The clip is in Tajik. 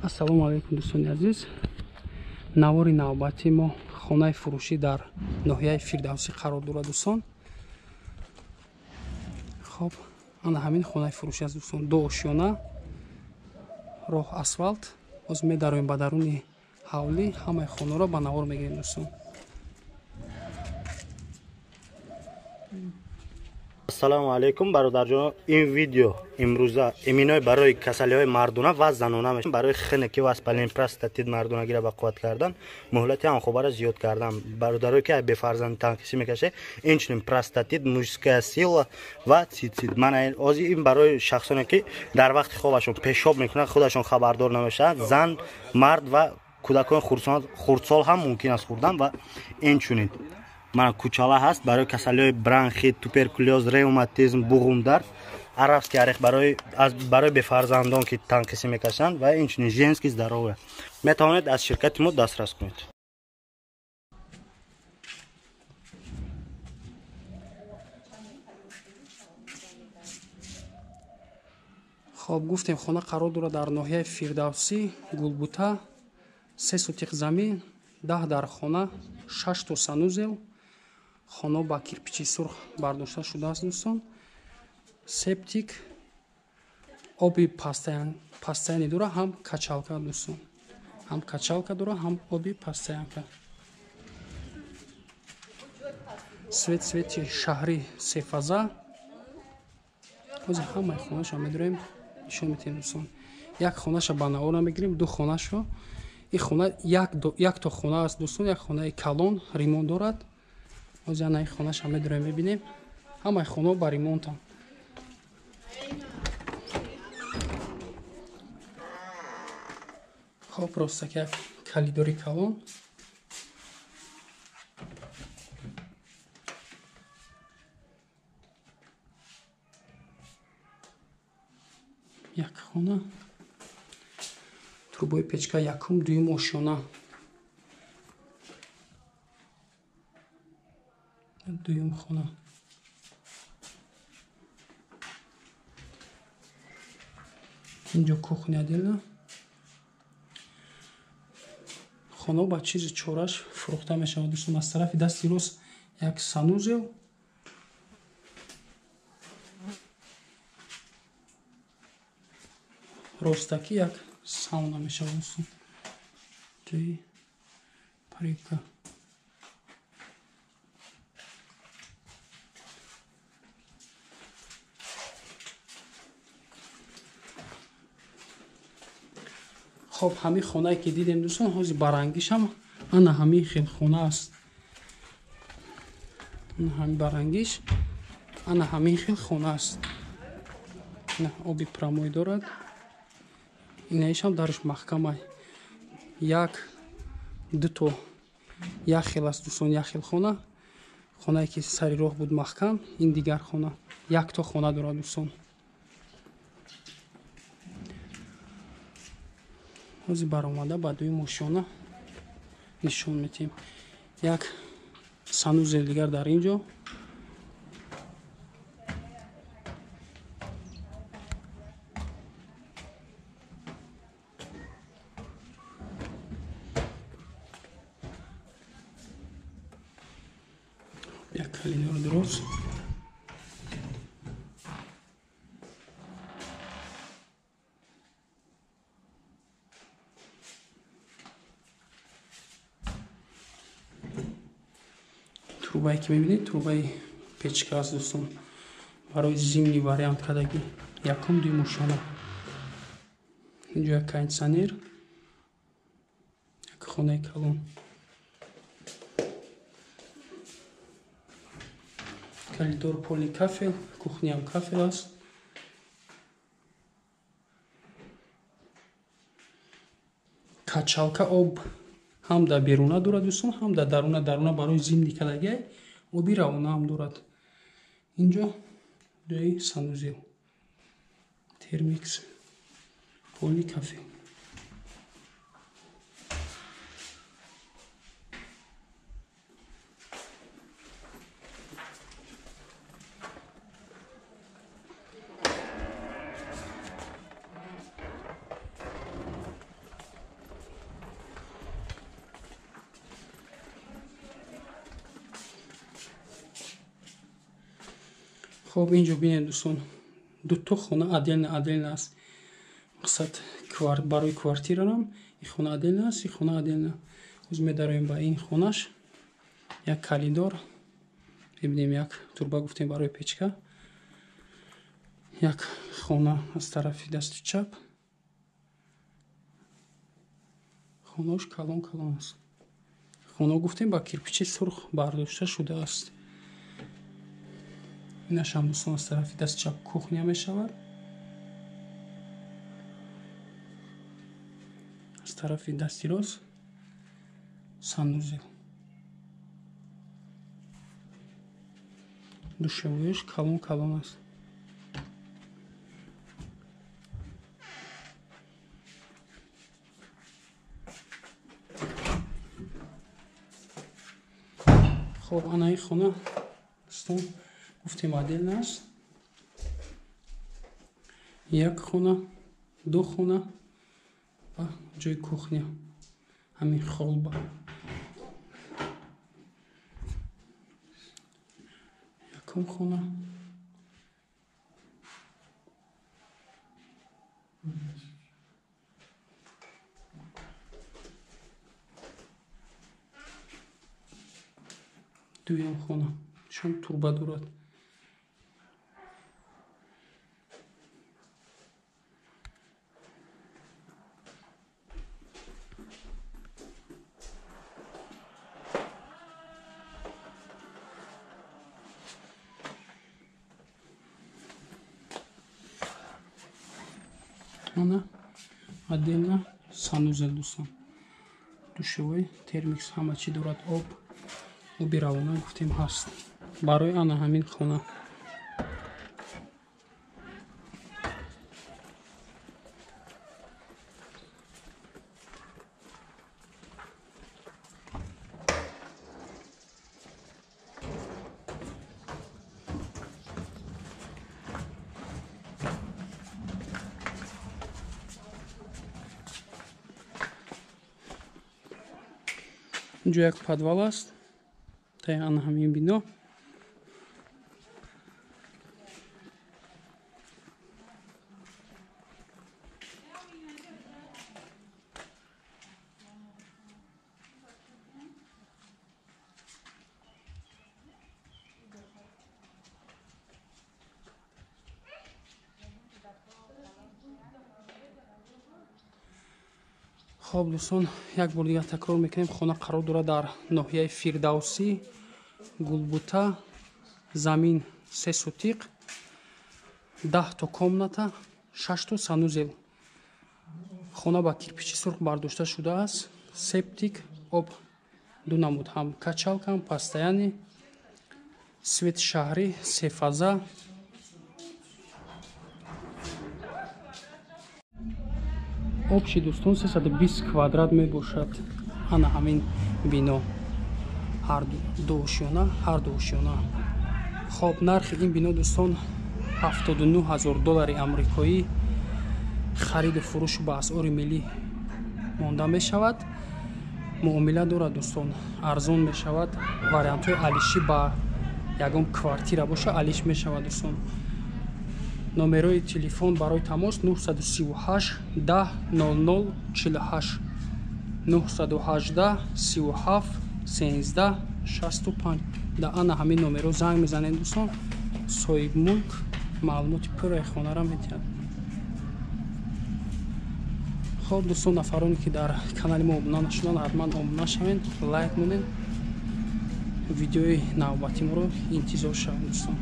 ассалому алайкум дӯстони азиз. Навори навбати мо хонаи фурӯшӣ дар ноҳияи Фирдавсӣ қарор дорад дӯстон. хоб ана ҳамин хонаи фурӯшӣ аст дӯстон. Ду ошёна, роҳ асфалт. ҳозир медароем ба даруни ҳавлӣ. Ҳамаи хонаро ба навор мегирем дӯстон. ассалому алайкум бародарҷон. ин видео имрӯза иминой барои касалиҳои мардона ва занона мешавад. барои хинки васпалин простатит мардонагиро ба қувват кардан, муҳлати анхобара зиёд кардан, бародарое ки бефарзанди танқисӣ мекашед, инчунин простатит, мужская сила ва цицит. Мана ҳозир ин барои шахсоне ки дар вақти хобашон пешоб мекунанд, худашон хабардор намешаванд, зан, мард ва кӯдакони хурдсол ҳам мумкин аст хӯрдан. Ва инчунин мана кучала ҳаст барои касалиҳои бронхит, туберкулёз, ревматизм, буғумдар, арабский орех барои бефарзандон ки танқисӣ мекашанд ва инчунин женский здоровье. Метавонед аз ширкати мо дастрас кунед. хоб гуфтем хона қарор дорад дар ноҳияи Фирдавсӣ, Гулбута, 3 сотиқ замин, 10 дар хона, 6 то санузел. хона ба кирпичи сурх бардошта шудааст дӯстон. Септик, оби пастаяне дора, ҳам качалка дӯстон. ҳам качалка дора, ҳам оби пастаянка. свети шаҳри сефаза. ҳозир ҳамаи хонаша медорем нишон метиҳем дӯстон. як хонаша ба навор намегирем, ду хонашо. ин хона як то хона аст дӯстон. як хонаи калон ремонт дорад. ҳозир ана ин хонаша медорем мебинем. ҳамаи хонаҳо ба ремонтанд. хоб ростак як калидори калон. як хона. трубои печка якум, дуюм ошёна. дуюм хона. инҷо кухня дела. хона ба чизи чораш фурӯхта мешавад дӯстон. аз тарафи дасти рост як санузел. ростаки як сауна мешавад дӯстон. ҷои парибка. хоб ҳамин хонае ки дидем дӯстон, ҳозир барангишам ана ҳамин хел хона аст. ҳамин барангиш ана ҳамин хел хона аст. оби прамой дорад. инаишам дарш маҳкама. як дуто як хел аст дӯстон. як хел хона. хонае ки сари роҳ буд маҳкам. ин дигар хона. якто хона дорад дӯстон. ҳозир баромада ба дуюм ошёна нишон метиҳем. як санузел дигар дар ин ҷо. як калидор дуруст. трубае ки мебинед трубаи печка аст дӯстон. барои зимни вариант кардагӣ якум дуюм ошона. инҷо як кондитсионер. як хонаи калон. калидор поли кафел. кухняам кафел аст. качалка об ҳам дар беруна дорад дӯстон, ҳам дар даруна барои зимни кардагӣ оби равона ҳам дорад. инҷо ҷои санузел. термикс поли кафел. خب اینجا ببینید دوستان دو تا خونه عدل است. مقصد برای کвартирам این خونه عدل است، این خونه عدل است. روز می‌داریم با این خونش یک کلیدار. ببینیم یک توربا گفتیم برای پیچکا. یک خونه از طرف دست چپ. خونه‌اش کلان است. خونه گفتیم با کیرپیچ سرخ برداشته شده است. اینش هم دوستان از طرف دست چپ کوخنیا می شود. از طرف دستی راست سانوزل. دوشویش کلان است. خب آنهای خونه دوستان گفتیم عدل است. یک خونه، دو خونه و جای کوخنیا همین خالبا. یکم خونه دویم خونه چون توربا دارد. انا عدل سانوزل دوستان. دوشوی ترمیکس همه چی دارد. آبی روانه گفتیم هست برای آن همین خونه. اینجا یک подвал است. آن همین بنا. خب دوستان یک بار دیگه تکرار میکنیم. خانه قرار دارد در ناحیه فیردوسی گلبوتا. زمین 3 سوتیق 10 تا комната 6 تا санузел. خانه با کیرپیچ سرخ برداشته شده است. سپتیک آب دو نمود هم کچالک هم постоянный свет شهری 3 фаза. общий دوستان 320 квадрат мебошад. ана ҳамин бино ҳар ду ошёна. хоб нархи ин бино دوستان $79000 амрикоӣ. хариду фурӯш ба асъори миллӣ монда мешавад. муомила дорад دوستان. арзон мешавад. вариантҳои алишӣ ба ягон квартира боша алиш мешавад دوستان. номерои телефон барои тамос 938 10 00 48 918 37 13 65. да ана ҳамин номеро занг мезанед дӯстон. соҳибмулк маълумоти пурраи хонаро метиҳад. хоб дӯстон нафароне ки дар канали мо обуна нашуданд ҳатман обуна шавед, лайк монед. видеои навбати моро интизор шавед дӯстон.